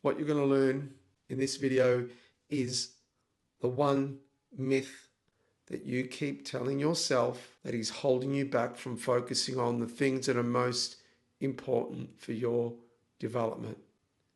What you're going to learn in this video is the one myth that you keep telling yourself that is holding you back from focusing on the things that are most important for your development.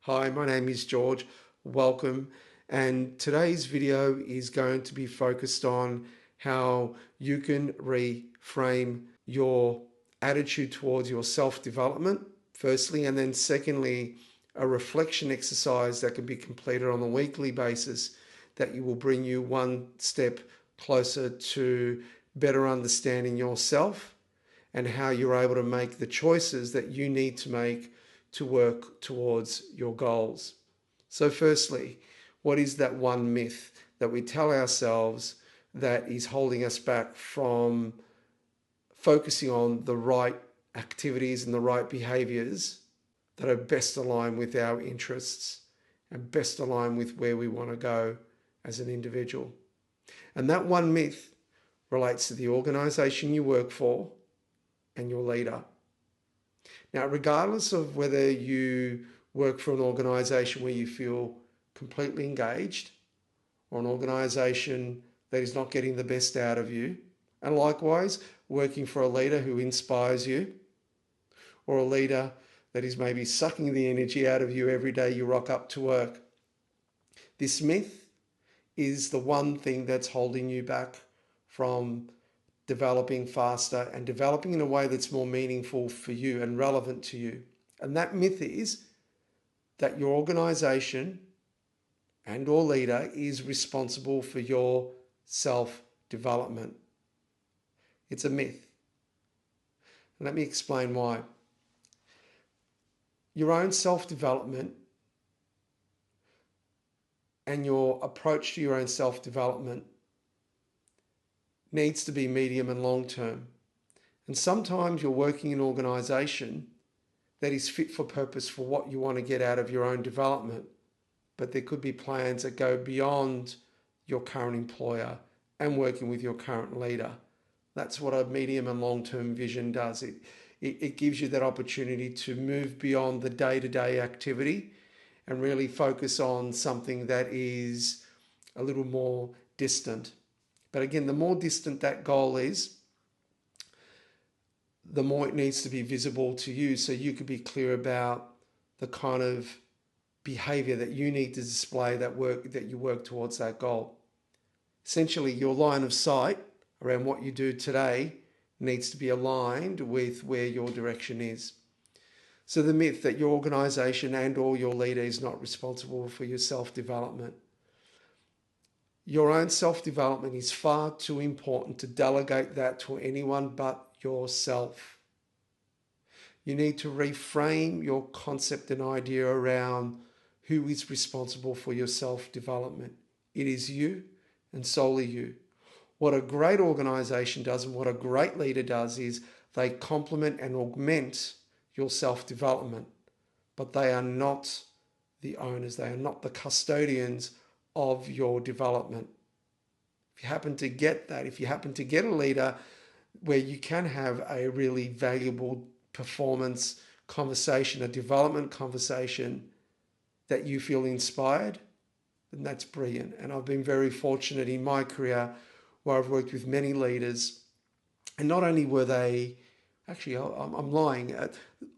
Hi, my name is George. Welcome. And today's video is going to be focused on how you can reframe your attitude towards your self-development, firstly, and then secondly, a reflection exercise that can be completed on a weekly basis that will bring you one step closer to better understanding yourself and how you're able to make the choices that you need to make to work towards your goals. So firstly, what is that one myth that we tell ourselves that is holding us back from focusing on the right activities and the right behaviors that are best aligned with our interests and best aligned with where we want to go as an individual? And that one myth relates to the organization you work for and your leader. Now, regardless of whether you work for an organization where you feel completely engaged or an organization that is not getting the best out of you, and likewise working for a leader who inspires you, or a leader that is maybe sucking the energy out of you every day you rock up to work, this myth is the one thing that's holding you back from developing faster and developing in a way that's more meaningful for you and relevant to you. And that myth is that your organization and or leader is responsible for your self-development. It's a myth. And let me explain why. Your own self-development and your approach to your own self-development needs to be medium and long term. And sometimes you're working in an organization that is fit for purpose for what you want to get out of your own development. But there could be plans that go beyond your current employer and working with your current leader. That's what a medium and long-term vision does. It gives you that opportunity to move beyond the day-to-day activity and really focus on something that is a little more distant. But again, the more distant that goal is, the more it needs to be visible to you so you can be clear about the kind of behavior that you need to display that you work towards that goal. Essentially, your line of sight around what you do today needs to be aligned with where your direction is. So the myth that your organization and or your leader is not responsible for your self-development. Your own self-development is far too important to delegate that to anyone but yourself. You need to reframe your concept and idea around who is responsible for your self-development. It is you and solely you. What a great organization does and what a great leader does is they complement and augment your self-development, but they are not the owners. They are not the custodians of your development. If you happen to get that, if you happen to get a leader where you can have a really valuable performance conversation, a development conversation that you feel inspired, then that's brilliant. And I've been very fortunate in my career where I've worked with many leaders, and not only were they, actually I'm lying,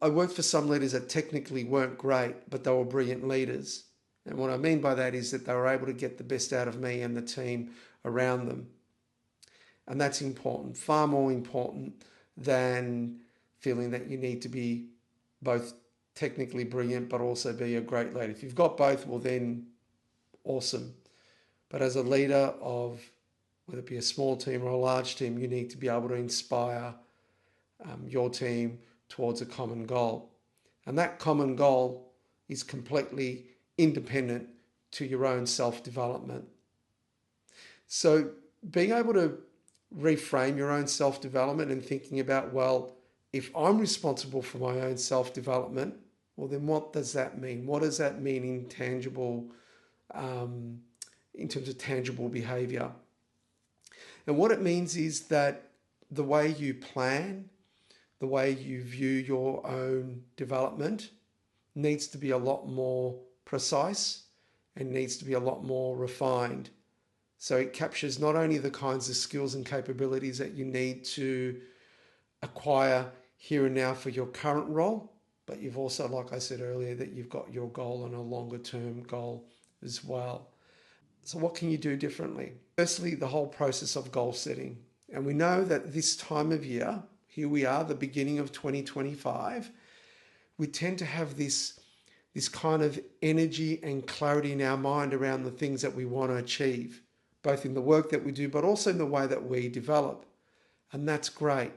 I worked for some leaders that technically weren't great, but they were brilliant leaders. And what I mean by that is that they were able to get the best out of me and the team around them. And that's important, far more important than feeling that you need to be both technically brilliant but also be a great leader. If you've got both, well then awesome. But as a leader of whether it be a small team or a large team, you need to be able to inspire your team towards a common goal. And that common goal is completely independent to your own self-development. So being able to reframe your own self-development and thinking about, well, if I'm responsible for my own self-development, well, then what does that mean? What does that mean in terms of tangible behavior? And what it means is that the way you plan, the way you view your own development needs to be a lot more precise and needs to be a lot more refined. So it captures not only the kinds of skills and capabilities that you need to acquire here and now for your current role, but you've also, like I said earlier, that you've got your goal and a longer term goal as well. So what can you do differently? Firstly, the whole process of goal setting. And we know that this time of year, here we are, the beginning of 2025, we tend to have this kind of energy and clarity in our mind around the things that we want to achieve, both in the work that we do, but also in the way that we develop. And that's great.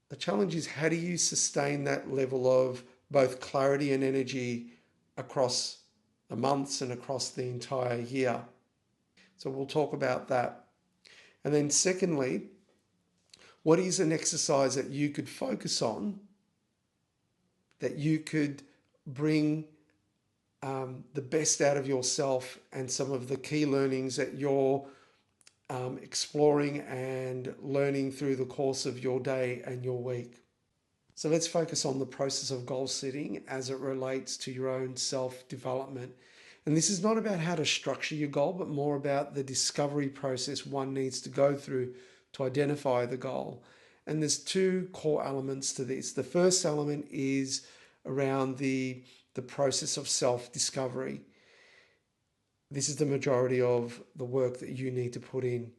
The challenge is, how do you sustain that level of both clarity and energy across the months and across the entire year? So we'll talk about that. And then secondly, what is an exercise that you could focus on, that you could bring the best out of yourself and some of the key learnings that you're exploring and learning through the course of your day and your week? So let's focus on the process of goal setting as it relates to your own self-development. And this is not about how to structure your goal, but more about the discovery process one needs to go through to identify the goal. And there's two core elements to this. The first element is around the process of self-discovery. This is the majority of the work that you need to put in.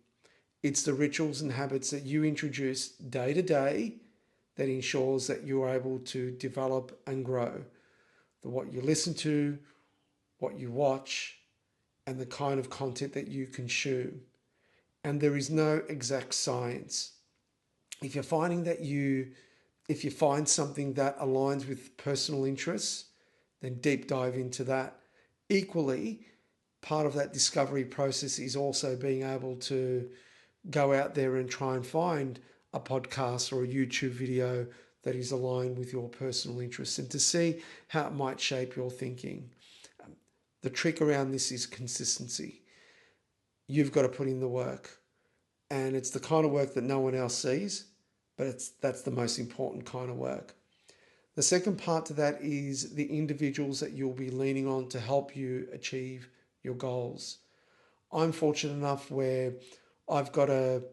It's the rituals and habits that you introduce day to day that ensures that you're able to develop and grow. What you listen to, what you watch, and the kind of content that you consume. And there is no exact science. If you're finding that if you find something that aligns with personal interests, then deep dive into that. Equally, part of that discovery process is also being able to go out there and try and find a podcast or a YouTube video that is aligned with your personal interests and to see how it might shape your thinking. The trick around this is consistency. You've got to put in the work, and it's the kind of work that no one else sees, but that's the most important kind of work. The second part to that is the individuals that you'll be leaning on to help you achieve your goals. I'm fortunate enough where I've got a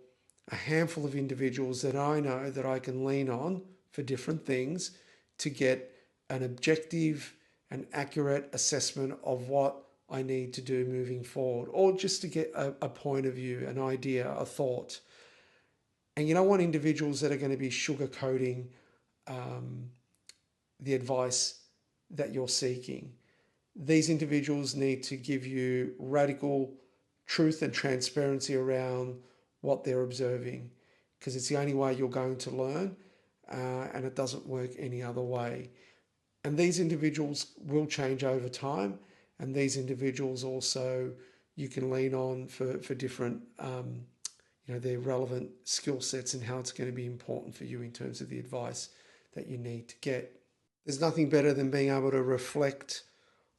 handful of individuals that I know that I can lean on for different things to get an objective and accurate assessment of what I need to do moving forward, or just to get a point of view, an idea, a thought. And you don't want individuals that are going to be sugarcoating the advice that you're seeking. These individuals need to give you radical truth and transparency around what they're observing, because it's the only way you're going to learn, and it doesn't work any other way. And these individuals will change over time, and these individuals also you can lean on for different their relevant skill sets and how it's going to be important for you in terms of the advice that you need to get. There's nothing better than being able to reflect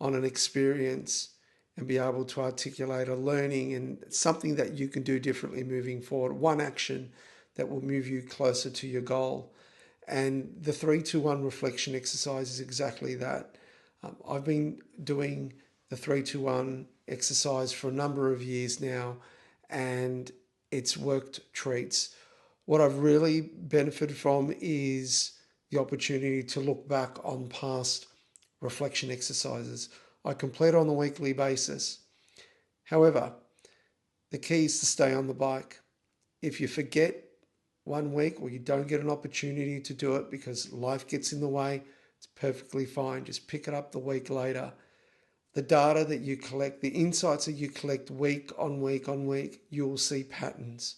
on an experience and be able to articulate a learning and something that you can do differently moving forward, one action that will move you closer to your goal. And the 3-2-1 reflection exercise is exactly that. I've been doing the 3-2-1 exercise for a number of years now, and it's worked treats. What I've really benefited from is the opportunity to look back on past reflection exercises. I complete on a weekly basis. However, the key is to stay on the bike. If you forget 1 week or you don't get an opportunity to do it because life gets in the way, it's perfectly fine. Just pick it up the week later. The data that you collect, the insights that you collect week on week on week, you will see patterns.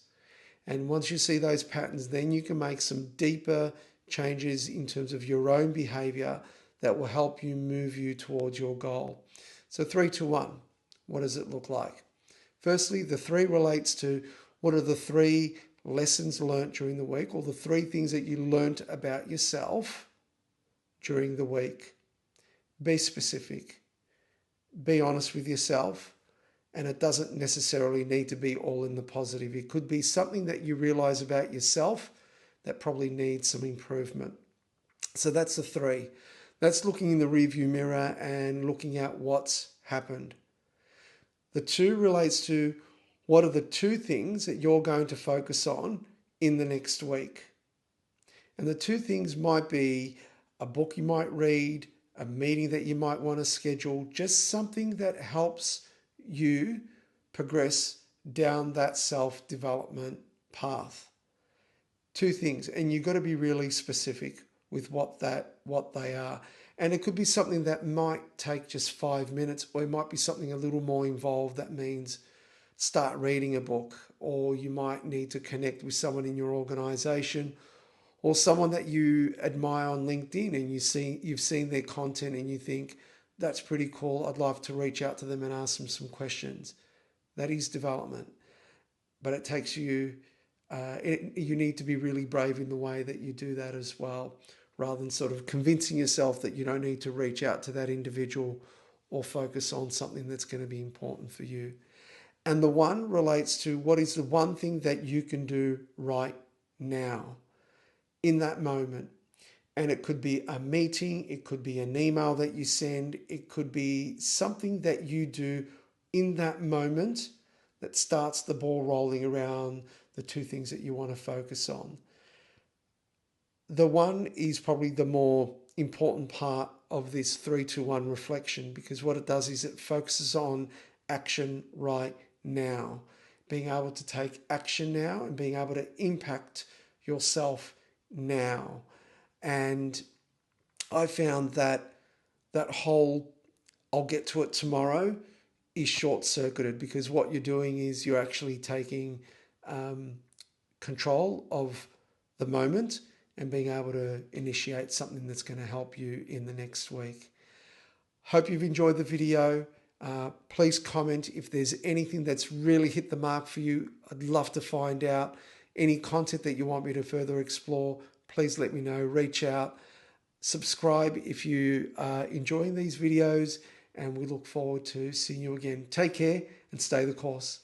And once you see those patterns, then you can make some deeper changes in terms of your own behavior that will help you move you towards your goal. So 3-2-1, what does it look like? Firstly, the 3 relates to what are the 3 lessons learnt during the week, or the 3 things that you learnt about yourself during the week. Be specific. Be honest with yourself. And it doesn't necessarily need to be all in the positive. It could be something that you realize about yourself that probably needs some improvement. So that's the 3. That's looking in the rearview mirror and looking at what's happened. The 2 relates to what are the 2 things that you're going to focus on in the next week. And the 2 things might be a book you might read, a meeting that you might want to schedule, just something that helps you progress down that self-development path. 2 things, and you've got to be really specific with what they are. And it could be something that might take just 5 minutes, or it might be something a little more involved. That means start reading a book, or you might need to connect with someone in your organization, or someone that you admire on LinkedIn and you've seen their content and you think that's pretty cool. I'd love to reach out to them and ask them some questions. That is development, but it takes you. You need to be really brave in the way that you do that as well, rather than sort of convincing yourself that you don't need to reach out to that individual or focus on something that's going to be important for you. And the 1 relates to what is the 1 thing that you can do right now in that moment. And it could be a meeting, it could be an email that you send, it could be something that you do in that moment that starts the ball rolling around the 2 things that you want to focus on. The 1 is probably the more important part of this 3-2-1 reflection, because what it does is it focuses on action right now, being able to take action now and being able to impact yourself now. And I found that whole I'll get to it tomorrow is short-circuited, because what you're doing is you're actually taking control of the moment and being able to initiate something that's going to help you in the next week. Hope you've enjoyed the video. Please comment if there's anything that's really hit the mark for you. I'd love to find out. Any content that you want me to further explore, please let me know. Reach out. Subscribe if you are enjoying these videos, and we look forward to seeing you again. Take care and stay the course.